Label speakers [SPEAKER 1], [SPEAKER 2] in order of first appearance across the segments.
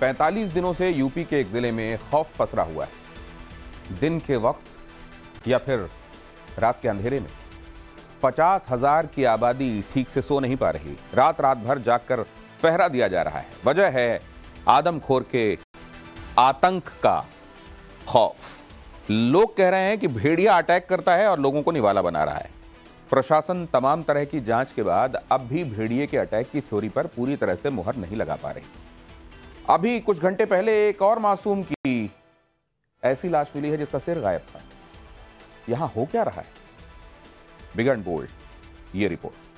[SPEAKER 1] 45 दिनों से यूपी के एक जिले में खौफ पसरा हुआ है। दिन के वक्त या फिर रात के अंधेरे में 50,000 की आबादी ठीक से सो नहीं पा रही। रात भर जागकर पहरा दिया जा रहा है। वजह है आदमखोर के आतंक का खौफ। लोग कह रहे हैं कि भेड़िया अटैक करता है और लोगों को निवाला बना रहा है। प्रशासन तमाम तरह की जांच के बाद अब भी भेड़िए के अटैक की थ्योरी पर पूरी तरह से मुहर नहीं लगा पा रही। अभी कुछ घंटे पहले एक और मासूम की ऐसी लाश मिली है जिसका सिर गायब था। यहां हो क्या रहा है? बिग एंड बोल्ड ये रिपोर्ट।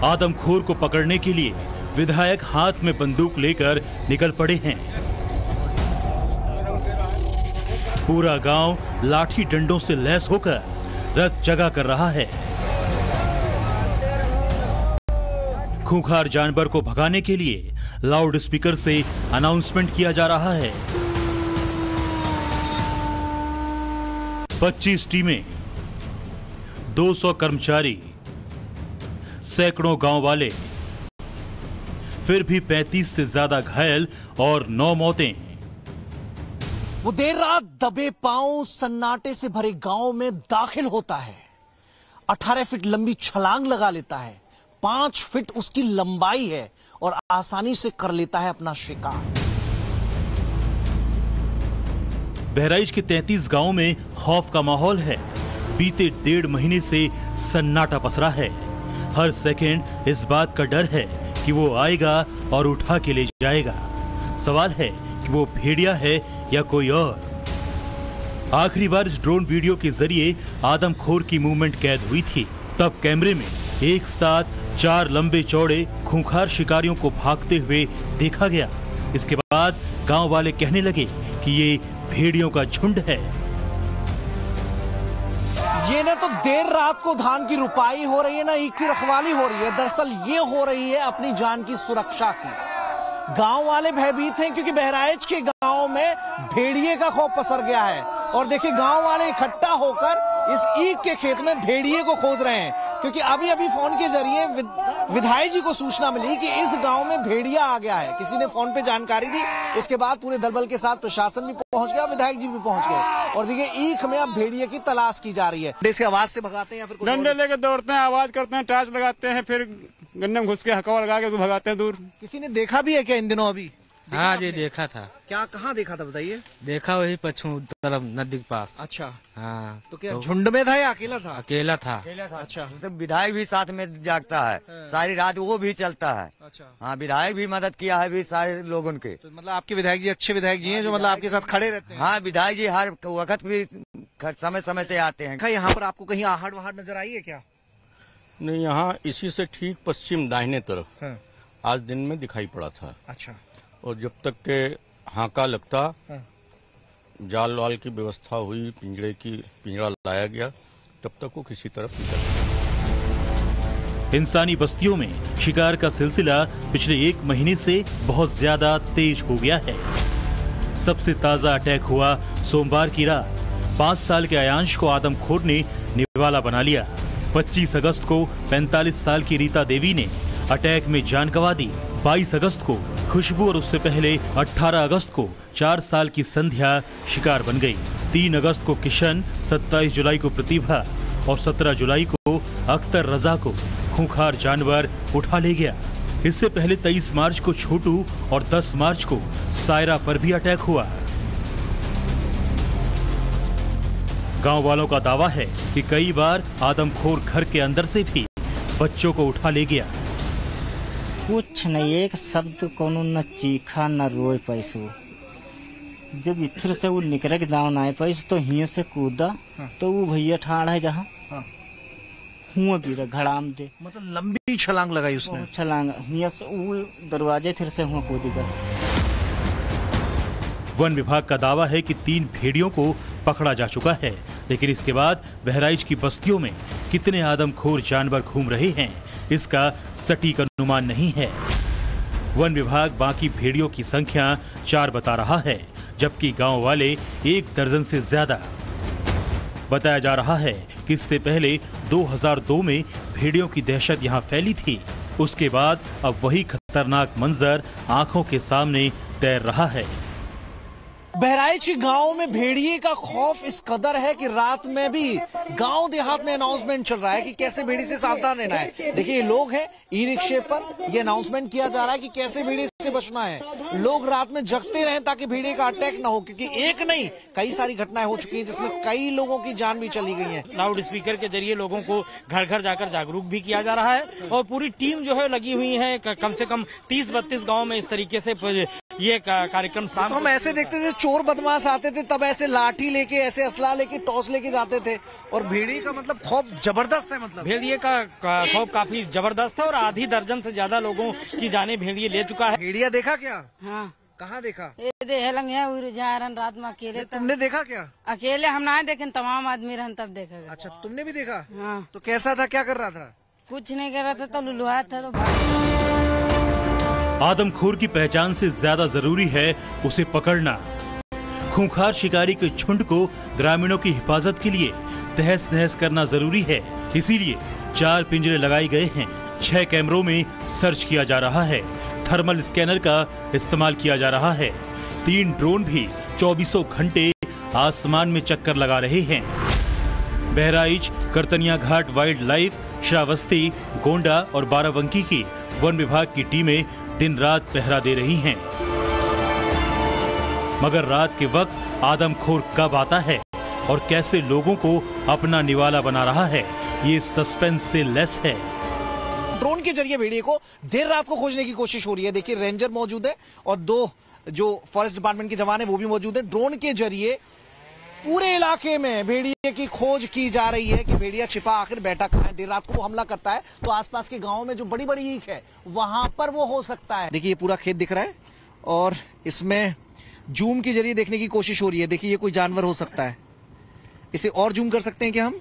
[SPEAKER 2] आदमखोर को पकड़ने के लिए विधायक हाथ में बंदूक लेकर निकल पड़े हैं। पूरा गांव लाठी डंडों से लैस होकर रथ जगा कर रहा है। खूंखार जानवर को भगाने के लिए लाउड स्पीकर से अनाउंसमेंट किया जा रहा है। 25 टीमें, 200 कर्मचारी, सैकड़ों गांव वाले, फिर भी 35 से ज्यादा घायल और 9 मौतें।
[SPEAKER 3] वो देर रात दबे पांव सन्नाटे से भरे गांव में दाखिल होता है। 18 फीट लंबी छलांग लगा लेता है। 5 फीट उसकी लंबाई है और आसानी से कर लेता है अपना शिकार।
[SPEAKER 2] बहराइच के 33 गांवों में खौफ का माहौल है। बीते 1.5 महीने से सन्नाटा पसरा है। हर सेकंड इस बात का डर है कि वो आएगा और उठा के ले जाएगा। सवाल है कि वो भेड़िया है या कोई और। आखिरी बार इस ड्रोन वीडियो के जरिए आदमखोर की मूवमेंट कैद हुई थी। तब कैमरे में एक साथ 4 लंबे चौड़े खूंखार शिकारियों को भागते हुए देखा गया। इसके बाद गांव वाले कहने लगे कि ये भेड़ियों का झुंड है।
[SPEAKER 3] ये ना तो देर रात को धान की रुपाई हो रही है, ना ईख की रखवाली हो रही है। दरअसल ये हो रही है अपनी जान की सुरक्षा की। गांव वाले भयभीत हैं क्योंकि बहराइच के गांव में भेड़िए का खौफ पसर गया है। और देखिए गांव वाले इकट्ठा होकर इस ईख के खेत में भेड़िए को खोज रहे हैं, क्योंकि अभी फोन के जरिए विधायक जी को सूचना मिली कि इस गांव में भेड़िया आ गया है। किसी ने फोन पे जानकारी दी। इसके बाद पूरे दलबल के साथ प्रशासन भी पहुंच गया, विधायक जी भी पहुंच गए। और देखिए ईख में अब भेड़िए की तलाश की जा रही है। इसके आवाज से भगाते हैं या फिर
[SPEAKER 4] डंडे लेके दौड़ते हैं, आवाज करते हैं, टॉर्च लगाते हैं, फिर गन्ने में घुस के हकवा लगा के भगाते हैं दूर।
[SPEAKER 3] किसी ने देखा भी है क्या इन दिनों? अभी
[SPEAKER 5] हाँ जी देखा था।
[SPEAKER 3] क्या, कहाँ देखा था बताइए?
[SPEAKER 5] देखा वही पश्चिम तरफ नदी के पास।
[SPEAKER 3] अच्छा
[SPEAKER 5] हाँ।
[SPEAKER 3] तो क्या झुंड में था या अकेला था?
[SPEAKER 5] अकेला था।
[SPEAKER 3] अच्छा।
[SPEAKER 6] तो विधायक भी साथ में जागता है, सारी रात वो भी चलता है।
[SPEAKER 3] अच्छा।
[SPEAKER 6] हाँ, विधायक भी मदद किया है भी सारे लोगों के।
[SPEAKER 3] तो मतलब आपके विधायक जी अच्छे विधायक जी हैं जो मतलब आपके साथ खड़े रहते हैं?
[SPEAKER 6] हाँ, विधायक जी हर वक्त भी समय समय से आते हैं।
[SPEAKER 3] यहाँ पर आपको कहीं आहट वहाट नजर आई है क्या?
[SPEAKER 7] नहीं, यहाँ इसी से ठीक पश्चिम दाहिने तरफ आज दिन में दिखाई पड़ा था।
[SPEAKER 3] अच्छा।
[SPEAKER 7] और जब तक के हाका लगता, जाल वाल की व्यवस्था हुई, पिंजरा लाया गया, तब तक वो किसी तरफ निकल।
[SPEAKER 2] इंसानी बस्तियों में शिकार का सिलसिला पिछले 1 महीने से बहुत ज्यादा तेज हो गया है। सबसे ताजा अटैक हुआ सोमवार की रात। 5 साल के आयांश को आदमखोर ने निवाला बना लिया। 25 अगस्त को 45 साल की रीता देवी ने अटैक में जान गंवा दी। 22 अगस्त को खुशबू और उससे पहले 18 अगस्त को 4 साल की संध्या शिकार बन गई। 3 अगस्त को किशन, 27 जुलाई को प्रतिभा और 17 जुलाई को अख्तर रजा को खूंखार जानवर उठा ले गया। इससे पहले 23 मार्च को छोटू और 10 मार्च को सायरा पर भी अटैक हुआ। गांव वालों का दावा है कि कई बार आदमखोर घर के अंदर से भी बच्चों को उठा ले गया।
[SPEAKER 8] कुछ नहीं, एक शब्द कोनो न चीखा न रोए पैसो।
[SPEAKER 5] जब इधर से वो निकल के दाव ना पैस तो हिये से कूदा तो वो भैया ठाड़ है जहाँ हुआ गिरा घड़ाम दे,
[SPEAKER 3] मतलब लंबी छलांग लगाई उसने।
[SPEAKER 5] छलांग हिये से वो दरवाजे फिर से हुआ कूदी कर।
[SPEAKER 2] वन विभाग का दावा है कि 3 भेड़ियों को पकड़ा जा चुका है, लेकिन इसके बाद बहराइच की बस्तियों में कितने आदमखोर जानवर घूम रहे हैं इसका सटीक अनुमान नहीं है। वन विभाग बाकी भेड़ियों की संख्या 4 बता रहा है, जबकि गांव वाले 1 दर्जन से ज्यादा। बताया जा रहा है कि इससे पहले 2002 में भेड़ियों की दहशत यहां फैली थी। उसके बाद अब वही खतरनाक मंजर आंखों के सामने तैर रहा है।
[SPEAKER 3] बहराइच गांव में भेड़िए का खौफ इस कदर है कि रात में भी गांव देहात में अनाउंसमेंट चल रहा है कि कैसे भेड़ी से सावधान रहना है। देखिए ये लोग हैं ई रिक्शे पर, ये अनाउंसमेंट किया जा रहा है कि कैसे भेड़ी से बचना है। लोग रात में जगते रहें ताकि भेड़िए का अटैक ना हो, क्योंकि एक नहीं कई सारी घटनाएं हो चुकी हैं जिसमें कई लोगों की जान भी चली गई है।
[SPEAKER 5] लाउड स्पीकर के जरिए लोगों को घर घर जाकर जागरूक भी किया जा रहा है और पूरी टीम जो है लगी हुई है। कम से कम 30-32 गाँव में इस तरीके से ये कार्यक्रम
[SPEAKER 3] तो हम ऐसे देखते थे चोर बदमाश आते थे तब ऐसे लाठी लेके, ऐसे असला लेके, टॉस लेके जाते थे। और भेड़िए का मतलब खौफ जबरदस्त है। मतलब
[SPEAKER 5] भेड़िए का खौफ काफी जबरदस्त है और आधी दर्जन से ज्यादा लोगों की जाने भेड़िए ले चुका है।
[SPEAKER 3] भेड़िया देखा क्या?
[SPEAKER 8] हाँ।
[SPEAKER 3] कहाँ देखा?
[SPEAKER 8] रात में अकेले।
[SPEAKER 3] तुमने देखा क्या?
[SPEAKER 8] अकेले हम ना देखे, तमाम आदमी रहन तब देखा।
[SPEAKER 3] अच्छा, तुमने भी देखा?
[SPEAKER 8] हाँ।
[SPEAKER 3] तो कैसा था, क्या कर रहा था?
[SPEAKER 8] कुछ नहीं कर रहा था, तो लुलुआ था तो।
[SPEAKER 2] आदमखोर की पहचान से ज्यादा जरूरी है उसे पकड़ना। खूंखार शिकारी के झुंड को ग्रामीणों की हिफाजत के लिए तहस नहस करना जरूरी है। इसीलिए 4 पिंजरे लगाए गए हैं, 6 कैमरों में सर्च किया जा रहा है, थर्मल स्कैनर का इस्तेमाल किया जा रहा है। 3 ड्रोन भी 24 घंटे आसमान में चक्कर लगा रहे हैं। बहराइच, करतनिया घाट वाइल्ड लाइफ, श्रावस्ती, गोंडा और बाराबंकी की वन विभाग की टीमें दिन रात पहरा दे रही हैं। मगर रात के वक्त आदमखोर कब आता है और कैसे लोगों को अपना निवाला बना रहा है, ये सस्पेंस से लेस है।
[SPEAKER 3] ड्रोन के जरिए भेड़िए को देर रात को खोजने की कोशिश हो रही है। देखिए रेंजर मौजूद है और 2 जो फॉरेस्ट डिपार्टमेंट के जवान है वो भी मौजूद है। ड्रोन के जरिए पूरे इलाके में भेड़िए की खोज की जा रही है कि भेड़िया छिपा आखिर बैठा कहाँ है। देर रात को वो हमला करता है तो आसपास के गांवों में जो बड़ी बड़ी ईख है वहां पर वो हो सकता है। देखिए ये पूरा खेत दिख रहा है और इसमें जूम के जरिए देखने की कोशिश हो रही है। देखिए ये कोई जानवर हो सकता है, इसे और जूम कर सकते हैं क्या हम?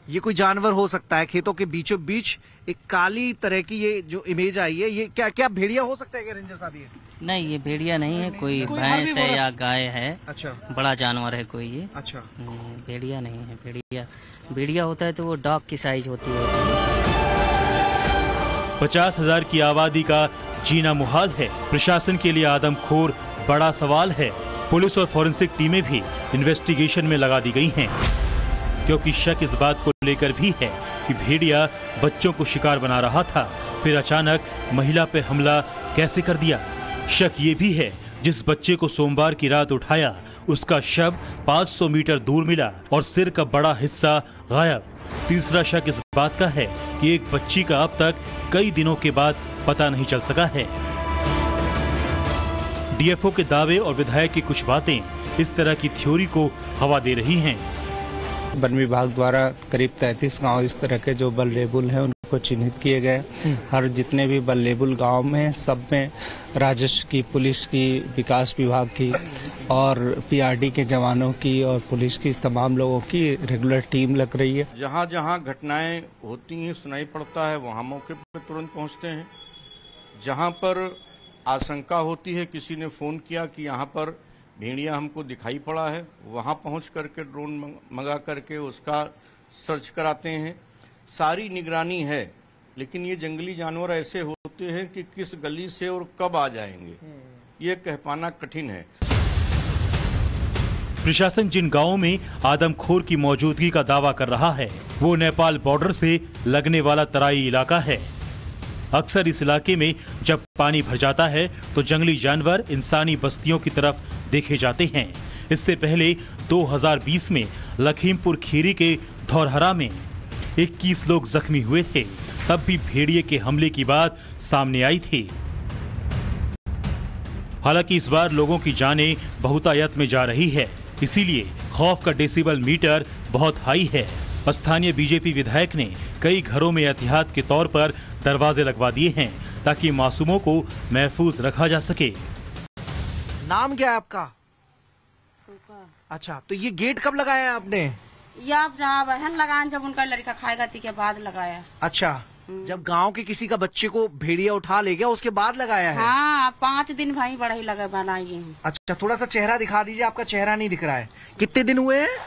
[SPEAKER 3] ये कोई जानवर हो सकता है। खेतों के बीचों बीच एक काली तरह की ये जो इमेज आई है, ये क्या भेड़िया हो सकता है क्या रेंजर साहब? ये
[SPEAKER 9] नहीं, ये भेड़िया नहीं है, कोई भैंस है या गाय है।
[SPEAKER 3] अच्छा,
[SPEAKER 9] बड़ा जानवर है कोई ये।
[SPEAKER 3] अच्छा,
[SPEAKER 9] भेड़िया नहीं है। भेड़िया होता है तो वो डॉग की साइज होती है।
[SPEAKER 2] 50,000 की आबादी का जीना मुहाल है। प्रशासन के लिए आदमखोर बड़ा सवाल है। पुलिस और फॉरेंसिक टीमें भी इन्वेस्टिगेशन में लगा दी गई हैं, क्योंकि शक इस बात को लेकर भी है कि भेड़िया बच्चों को शिकार बना रहा था, फिर अचानक महिला पे हमला कैसे कर दिया। शक ये भी है जिस बच्चे को सोमवार की रात उठाया उसका शव 500 मीटर दूर मिला और सिर का बड़ा हिस्सा गायब। तीसरा शक इस बात का है कि एक बच्ची का अब तक कई दिनों के बाद पता नहीं चल सका है। डीएफओ के दावे और विधायक की कुछ बातें इस तरह की थ्योरी को हवा दे रही हैं।
[SPEAKER 10] वन विभाग द्वारा करीब 33 गांव इस तरह के जो वल्नरेबल हैं उनको चिन्हित किए गए। हर जितने भी वल्नरेबल गांव में सब में राजस्व की, पुलिस की, विकास विभाग की और पीआरडी के जवानों की और पुलिस की तमाम लोगों की रेगुलर टीम लग रही है।
[SPEAKER 7] जहाँ जहाँ घटनाएं होती हैं, सुनाई पड़ता है, वहाँ मौके पर तुरंत पहुँचते हैं। जहाँ पर आशंका होती है, किसी ने फोन किया कि यहाँ पर भेड़िया हमको दिखाई पड़ा है, वहाँ पहुँच करके ड्रोन मंगा करके उसका सर्च कराते हैं। सारी निगरानी है, लेकिन ये जंगली जानवर ऐसे होते हैं कि किस गली से और कब आ जाएंगे ये कह पाना कठिन है।
[SPEAKER 2] प्रशासन जिन गांवों में आदमखोर की मौजूदगी का दावा कर रहा है वो नेपाल बॉर्डर से लगने वाला तराई इलाका है। अक्सर इस इलाके में जब पानी भर जाता है तो जंगली जानवर इंसानी बस्तियों की तरफ देखे जाते हैं। इससे पहले 2020 में लखीमपुर खीरी के धौरहरा में 21 लोग जख्मी हुए थे, तब भी भेड़िए के हमले की बात सामने आई थी। हालांकि इस बार लोगों की जानें बहुतायत में जा रही है, इसीलिए खौफ का डेसिबल मीटर बहुत हाई है। स्थानीय बीजेपी विधायक ने कई घरों में एहतियात के तौर पर दरवाजे लगवा दिए हैं ताकि मासूमों को महफूज रखा जा सके।
[SPEAKER 3] नाम क्या है आपका? अच्छा, तो ये गेट कब लगाया है आपने?
[SPEAKER 8] ये आप जहाँ बहन लगाए जब उनका लड़का खाएगा थी के बाद लगाया।
[SPEAKER 3] अच्छा, जब गांव के किसी का बच्चे को भेड़िया उठा ले गया उसके बाद लगाया है?
[SPEAKER 8] हाँ, 5 दिन भाई बड़ा ही लगा बनाइए हैं।
[SPEAKER 3] अच्छा, थोड़ा सा चेहरा दिखा दीजिए, आपका चेहरा नहीं दिख रहा है। कितने दिन हुए हैं?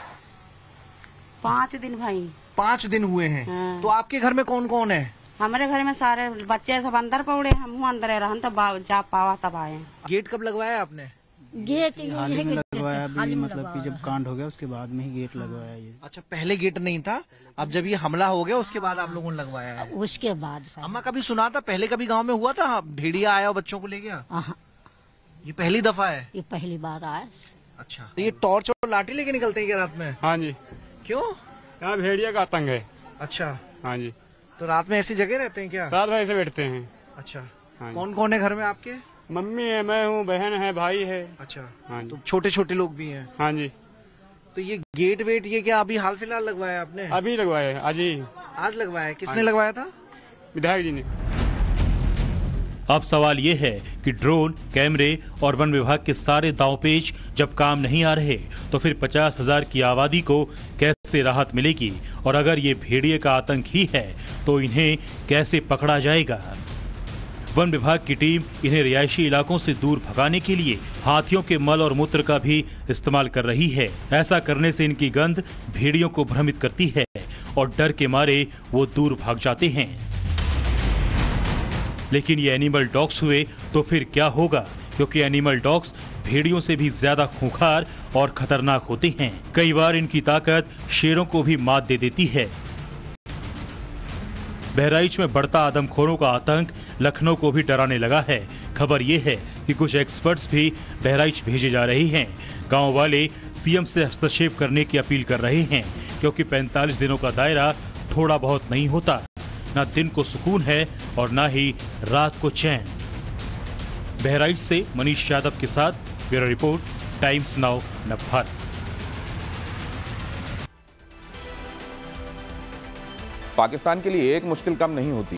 [SPEAKER 8] 5 दिन भाई।
[SPEAKER 3] 5 दिन हुए हैं।
[SPEAKER 8] हाँ।
[SPEAKER 3] तो आपके घर में कौन कौन है?
[SPEAKER 8] हमारे घर में सारे बच्चे सब अंदर पड़े, हम अंदर रहन तब जा पावा तब आए।
[SPEAKER 3] गेट कब लगवाया आपने?
[SPEAKER 11] गेट हाल ही में लगवाया, अभी मतलब कि जब कांड हो गया उसके बाद में ही गेट लगवाया ये।
[SPEAKER 3] अच्छा, पहले गेट नहीं था, अब जब ये हमला हो गया उसके बाद आप लोगों ने लगवाया है?
[SPEAKER 11] उसके बाद।
[SPEAKER 3] अम्मा कभी सुना था, पहले कभी गांव में हुआ था भेड़िया आया और बच्चों को ले गया? ये पहली दफा है?
[SPEAKER 11] ये पहली बार आया।
[SPEAKER 3] अच्छा, तो ये टॉर्च और लाठी लेके निकलते हैं क्या रात में?
[SPEAKER 4] हाँ जी।
[SPEAKER 3] क्यों?
[SPEAKER 4] यहाँ भेड़िया का आतंक है।
[SPEAKER 3] अच्छा।
[SPEAKER 4] हाँ जी।
[SPEAKER 3] तो रात में ऐसी जगह रहते हैं क्या?
[SPEAKER 4] रात भर ऐसे बैठते हैं।
[SPEAKER 3] अच्छा।
[SPEAKER 4] हाँ।
[SPEAKER 3] कौन कौन है घर में आपके?
[SPEAKER 4] मम्मी है, मैं हूँ, बहन है, भाई है।
[SPEAKER 3] अच्छा।
[SPEAKER 4] हाँ जी।
[SPEAKER 3] तो छोटे छोटे लोग भी हैं?
[SPEAKER 4] हाँ जी।
[SPEAKER 3] तो ये गेट वेट ये क्या अभी हाल फिलहाल लगवाया आपने?
[SPEAKER 4] अभी लगवाया, आज ही।
[SPEAKER 3] आज लगवाया? किसने लगवाया था?
[SPEAKER 4] विधायक जी ने।
[SPEAKER 2] अब सवाल ये है कि ड्रोन, कैमरे और वन विभाग के सारे दांवपेच जब काम नहीं आ रहे तो फिर 50,000 की आबादी को कैसे राहत मिलेगी, और अगर ये भेड़िए का आतंक ही है तो इन्हें कैसे पकड़ा जाएगा। वन विभाग की टीम इन्हें रिहायशी इलाकों से दूर भगाने के लिए हाथियों के मल और मूत्र का भी इस्तेमाल कर रही है। ऐसा करने से इनकी गंध भेड़ियों को भ्रमित करती है और डर के मारे वो दूर भाग जाते हैं। लेकिन ये एनिमल डॉग्स हुए तो फिर क्या होगा, क्योंकि एनिमल डॉग्स भेड़ियों से भी ज्यादा खूंखार और खतरनाक होते हैं। कई बार इनकी ताकत शेरों को भी मात दे देती है। बहराइच में बढ़ता आदमखोरों का आतंक लखनऊ को भी डराने लगा है। खबर ये है कि कुछ एक्सपर्ट्स भी बहराइच भेजे जा रहे हैं। गांव वाले सीएम से हस्तक्षेप करने की अपील कर रहे हैं, क्योंकि 45 दिनों का दायरा थोड़ा बहुत नहीं होता। ना दिन को सुकून है और ना ही रात को चैन। बहराइच से मनीष यादव के साथ bureau report, times now Navbharat.
[SPEAKER 1] Pakistan के लिए एक मुश्किल कम नहीं होती।